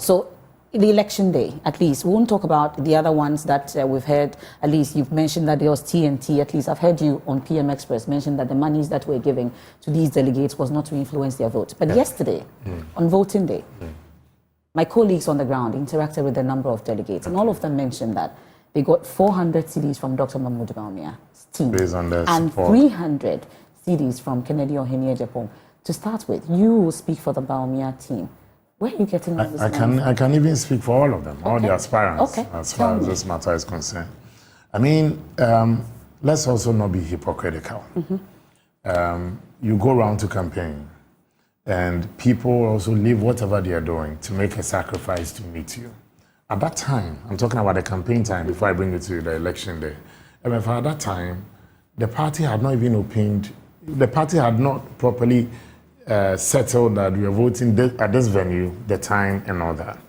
So the election day, at least, we won't talk about the other ones that we've heard. At least you've mentioned that there was TNT. At least I've heard you on PM Express mention that the monies that we're giving to these delegates was not to influence their vote. But yesterday, on voting day, my colleagues on the ground interacted with a number of delegates, and all of them mentioned that they got 400 CDs from Dr. Mahmoud Bawumia's team and 300 CDs from Kennedy Ohene Japan. To start with, you will speak for the Bawumia team. Where are you getting all this money? I can even speak for all of them, all the aspirants, as far as this matter is concerned. I mean, let's also not be hypocritical. You go around to campaign, and people also leave whatever they are doing to make a sacrifice to meet you. At that time, I'm talking about the campaign time before I bring it to the election day. And at that time, the party had not even opened, the party had not properly settled that we are voting at this venue, the time and all that.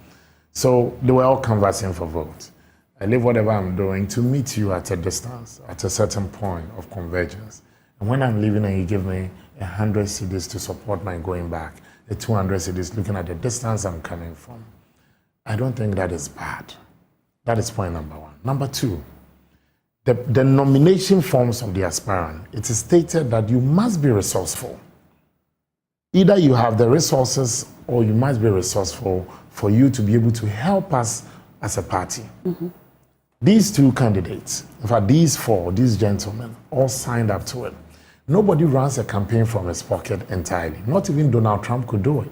So they were all canvassing for votes. I leave whatever I'm doing to meet you at a distance, at a certain point of convergence. And when I'm leaving and you give me 100 CDs to support my going back, the 200 CDs looking at the distance I'm coming from, I don't think that is bad. That is point number one. Number two, the nomination forms of the aspirant, it is stated that you must be resourceful. Either you have the resources or you must be resourceful for you to be able to help us as a party. These two candidates, in fact, these four, these gentlemen, all signed up to it. Nobody runs a campaign from his pocket entirely. Not even Donald Trump could do it.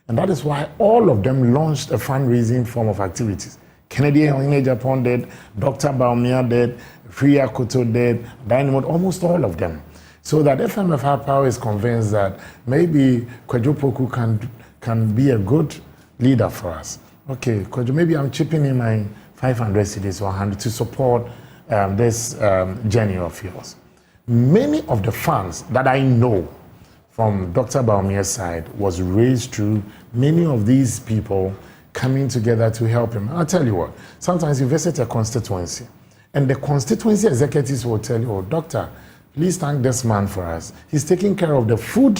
And that is why all of them launched a fundraising form of activities. Kennedy Ohene Japan did, Dr. Bawumia did, Freya Koto did, Dynamite, almost all of them. So that FMFR Power is convinced that maybe Kwadwo Poku can be a good leader for us. Okay, Kwadwo, maybe I'm chipping in my 500 CDs or 100 to support this journey of yours. Many of the funds that I know from Dr. Bawumia's side was raised through many of these people coming together to help him. I'll tell you what, sometimes you visit a constituency and the constituency executives will tell you, oh, doctor, please thank this man for us. He's taking care of the food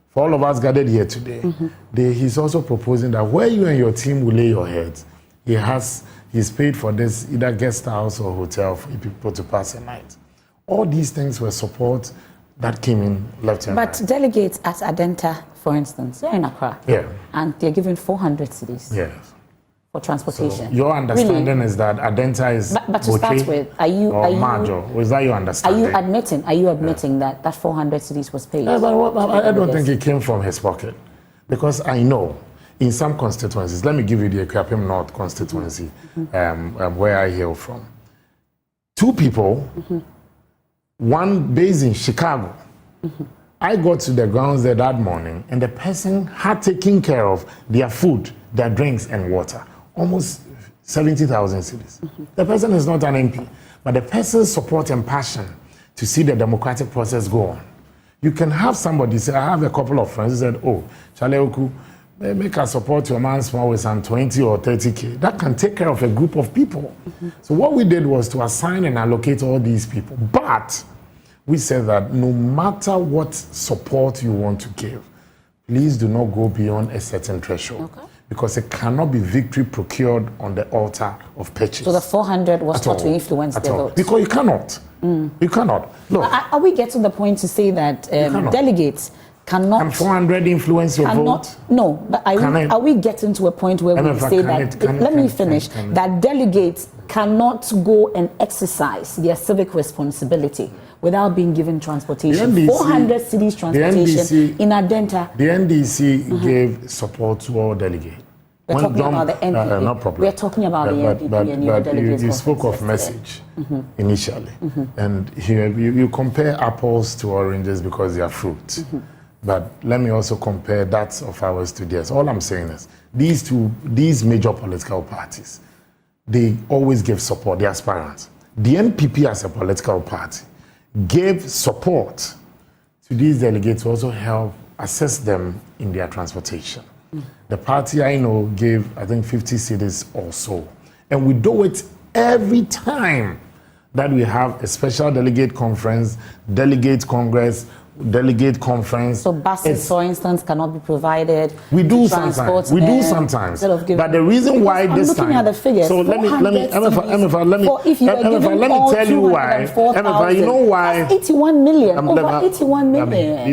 for all of us gathered here today. He's also proposing that where you and your team will lay your heads, he's paid for this, either guest house or hotel for people to pass a night. All these things were support that came in left and right. But delegates at Adenta, for instance, they're in Accra. And they're given 400 cities. For transportation. So your understanding is that Adenta is but to start with, are you was that your understanding? Are you admitting that 400 cities was paid? Yeah, but I don't think it came from his pocket, because I know in some constituencies, let me give you the Equiapim North constituency, where I hail from. Two people, one based in Chicago. I got to the grounds there that morning, and the person had taken care of their food, their drinks, and water. Almost 70,000 cities. The person is not an MP, but the person's support and passion to see the democratic process go on. You can have somebody say, I have a couple of friends who said, oh, Sammi Awuku, make us support your man small with some 20 or 30K. That can take care of a group of people. So what we did was to assign and allocate all these people. But we said that no matter what support you want to give, please do not go beyond a certain threshold. Because it cannot be victory procured on the altar of purchase. So the 400 was not to influence the vote? Because you cannot. You cannot. Look, are we getting to the point to say that delegates cannot... Can 400 influence your vote? No, but are we getting to a point where we say that... Let me finish. That delegates cannot go and exercise their civic responsibility without being given transportation. NDC, 400 cities transportation in Adenta. The NDC gave support to all delegates. We're talking about the NPP. No problem. We're talking about the NPP and your delegates. You spoke of message initially. And here you compare apples to oranges because they are fruit. But let me also compare that of ours to theirs. All I'm saying is these major political parties, they always give support, the aspirants. The NPP as a political party gave support to these delegates to also help assist them in their transportation. The party I know gave, I think, 50 cities or so. And we do it every time that we have a special delegate conference, delegate congress, delegate conference. So buses, for instance, cannot be provided. We do sometimes. We do sometimes. But the reason why this time. I'm looking at the figures. So let me tell you why. You know why? That's 81 million. Over 81 million.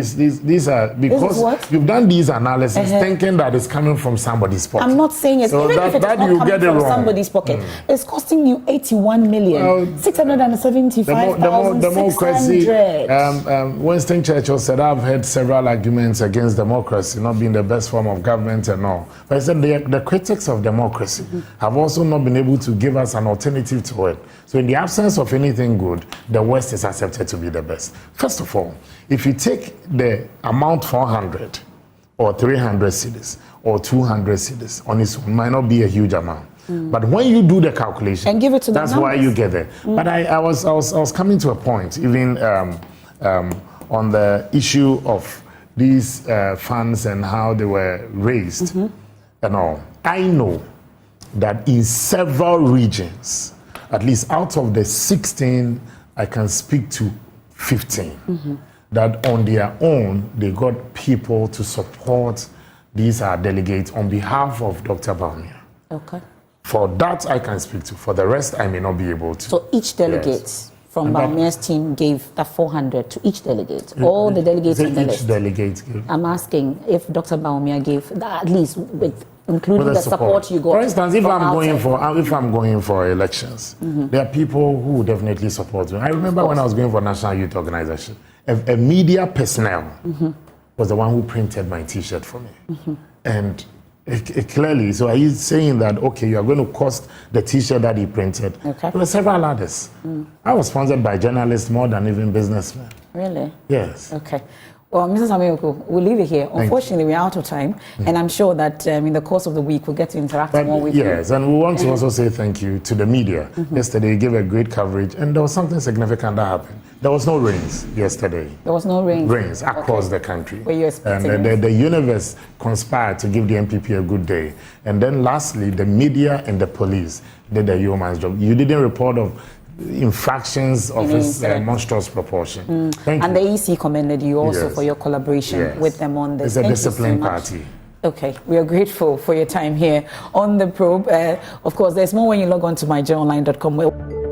These are because you've done these analysis thinking that it's coming from somebody's pocket. I'm not saying it's so even if it's not coming from somebody's pocket. It's costing you 81 million. 675,600. Winston Churchill said, I've heard several arguments against democracy not being the best form of government and all. But I said the critics of democracy have also not been able to give us an alternative to it. So in the absence of anything good, the West is accepted to be the best. First of all, if you take the amount 400 or 300 cedis or 200 cedis on its own, might not be a huge amount. But when you do the calculation, and give it to that's the why you get there. But I was coming to a point, even on the issue of these funds and how they were raised and all. I know that in several regions, at least out of the 16, I can speak to 15, that on their own, they got people to support these delegates on behalf of Dr. Bawumia. Okay. For that, I can speak to. For the rest, I may not be able to. So each delegate from Bawumia's team gave that 400 to each delegate. All the delegates on the list. Delegate gave. I'm asking if Dr. Bawumia gave that, at least with including the support you got. For instance, if I'm going for elections, there are people who would definitely support me. I remember when I was going for National Youth Organization, a media personnel was the one who printed my T-shirt for me, and. Clearly, so are you saying that, okay, you are going to cost the T-shirt that he printed? Okay. There were several others. I was sponsored by journalists more than even businessmen. Really? Yes. Okay. Well, Mrs. Sammi Awuku, we'll leave it here. Unfortunately, we're out of time, and I'm sure that in the course of the week, we'll get to interact more with you. Yes, and we want to also say thank you to the media. Yesterday, you gave a great coverage, and there was something significant that happened. There was no rains yesterday. There was no rain? Rains across the country. Were you expecting and the universe conspired to give the NPP a good day. And then lastly, the media and the police did a yeoman's job. You didn't report of infractions of this monstrous proportion. Thank you. And the EC commended you also for your collaboration with them on this. It's a disciplined party. Okay, we are grateful for your time here on The Probe. Of course, there's more when you log on to myjournalline.com.